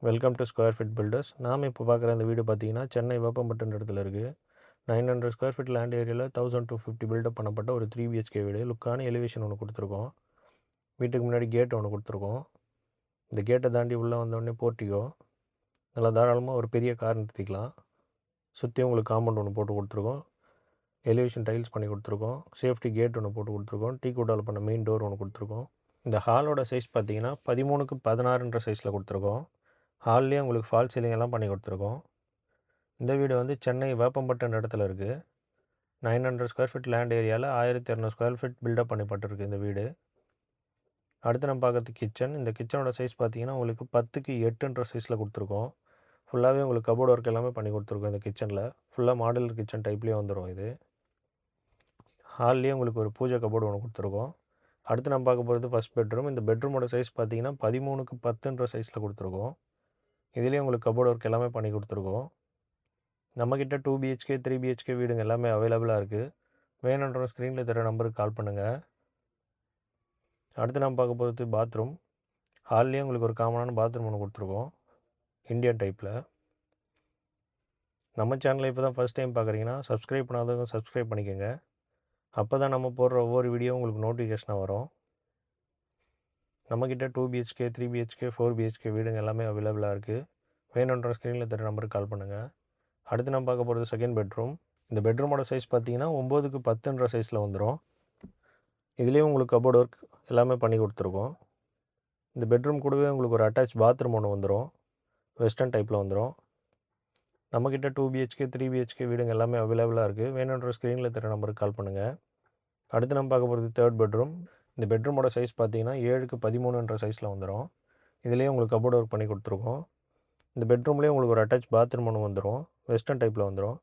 Welcome to square feet builders. நாம் இப்போ பார்க்குற இந்த வீடு பார்த்தீங்கன்னா, சென்னை வேப்பம்பட்டுன்ற இடத்துல இருக்குது. 900 ஸ்கொயர் ஃபீட் லேண்ட் ஏரியாவில் 1250 பில்டப் பண்ணப்பட்ட ஒரு 3 பிஹெச்கே வீடு. லுக்கான எலிவேஷன் ஒன்று கொடுத்துருக்கோம். வீட்டுக்கு முன்னாடி கேட் ஒன்று கொடுத்துருக்கோம். இந்த கேட்டை தாண்டி உள்ளே வந்தோடனே போர்ட்டிகோ. நல்லா தாராளமாக ஒரு பெரிய கார் நிறுத்திக்கலாம். சுற்றி உங்களுக்கு காம்பவுண்ட் ஒன்று போட்டு கொடுத்துருக்கோம். எலிவேஷன் டைல்ஸ் பண்ணி கொடுத்துருக்கோம். சேஃப்டி கேட் ஒன்று போட்டு கொடுத்துருக்கோம். டீ குட்டால் பண்ண மெயின் டோர் ஒன்று கொடுத்துருக்கோம். இந்த ஹாலோட சைஸ் பார்த்தீங்கன்னா 13க்கு 16ன்ற சைஸில் கொடுத்துருக்கோம். ஹால்லேயே உங்களுக்கு ஃபால் சீலிங் எல்லாம் பண்ணி கொடுத்துருக்கோம். இந்த வீடு வந்து சென்னை வேப்பம்பட்டுன்ற இடத்துல இருக்குது. 900 ஸ்கொயர் ஃபீட் லேண்ட் ஏரியாவில் 1200 ஸ்கொயர் ஃபீட் பில்டப் பண்ணப்பட்டிருக்கு இந்த வீடு. அடுத்து நம்ம பார்க்குறது கிச்சன். இந்த கிச்சனோட சைஸ் பார்த்தீங்கன்னா உங்களுக்கு 10க்கு 8ன்ற சைஸில் கொடுத்துருக்கோம். ஃபுல்லாகவே உங்களுக்கு கபோர்ட் ஒர்க் எல்லாமே பண்ணி கொடுத்துருக்கோம் இந்த கிச்சனில். ஃபுல்லாக மாடல் கிச்சன் டைப்லேயே வந்துடும் இது. ஹால்லேயே உங்களுக்கு ஒரு பூஜை கபோர்டு ஒன்று கொடுத்துருக்கோம். அடுத்து நம்ம பார்க்க போகிறது ஃபஸ்ட் பெட்ரூம். இந்த பெட்ரூமோட சைஸ் பார்த்தீங்கன்னா 13க்கு 10ன்ற சைஸில் கொடுத்துருக்கோம். இதுலேயே உங்களுக்கு கபோர்ட் ஒர்க் எல்லாமே பண்ணி கொடுத்துருக்கோம். நம்மக்கிட்ட 2 பிஹெச்கே 3 பிஹெச்கே வீடுங்க எல்லாமே அவைலபிளாக இருக்குது. வேணுன்ற ஸ்க்ரீனில் தர நம்பருக்கு கால் பண்ணுங்கள். அடுத்து நம்ம பார்க்க போகிறது பாத்ரூம். ஹால்லேயே உங்களுக்கு ஒரு காமனான பாத்ரூம் ஒன்று கொடுத்துருக்கோம் இந்தியன் டைப்பில். நம்ம சேனலை இப்போ தான் ஃபஸ்ட் டைம் பார்க்குறீங்கன்னா சப்ஸ்கிரைப் பண்ணாதவங்க சப்ஸ்கிரைப் பண்ணிக்கோங்க. அப்போ தான் நம்ம போடுற ஒவ்வொரு வீடியோ உங்களுக்கு நோட்டிஃபிகேஷனாக வரும். நம்மக்கிட்ட 2 பிஹெச்கே 3 பிஹெச்கே 4 பிஹெச்கே வீடுங்க எல்லாமே அவைலபிளாக இருக்குது. வேணுன்ற ஸ்க்ரீனில் தர நம்பருக்கு கால் பண்ணுங்கள். அடுத்து நம்ம பார்க்க போகிறது செகண்ட் பெட்ரூம். இந்த பெட்ரூமோட சைஸ் பார்த்தீங்கன்னா 9க்கு 10ன்ற சைஸில் வந்துடும். இதுலேயும் உங்களுக்கு கபோர்ட் ஒர்க் எல்லாமே பண்ணி கொடுத்துருக்கோம். இந்த பெட்ரூம் கூடவே உங்களுக்கு ஒரு அட்டாச் பாத்ரூம் ஒன்று வந்துடும். வெஸ்டர்ன் டைப்பில் வந்துடும். நம்மக்கிட்ட 2 பிஹெச்கே 3 பிஹெச்கே வீடுங்க எல்லாமே அவைலபிளாக இருக்குது. வேணுன்ற ஸ்க்ரீனில் தர நம்பருக்கு கால் பண்ணுங்கள். அடுத்து நம்ம பார்க்க போகிறது தேர்ட் பெட்ரூம். இந்த பெட்ரூமோட சைஸ் பார்த்தீங்கன்னா 7க்கு 13ன்ற சைஸில் வந்துடும். இதுலேயே உங்களுக்கு கபோர்ட் ஒர்க் பண்ணி கொடுத்துருக்கோம். இந்த பெட்ரூம்லேயே உங்களுக்கு ஒரு அட்டாச் பாத்ரூம் ஒன்று வந்துடும். வெஸ்டர்ன் டைப்பில் வந்துடும்.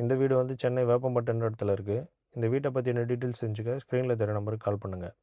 இந்த வீடு வந்து சென்னை வேப்பம்பட்டுன்ற இடத்துல இருக்குது. இந்த வீட்டை பற்றின டீட்டெயில்ஸ் தெரிஞ்சுக்க ஸ்க்ரீனில் தர நம்பருக்கு கால் பண்ணுங்கள்.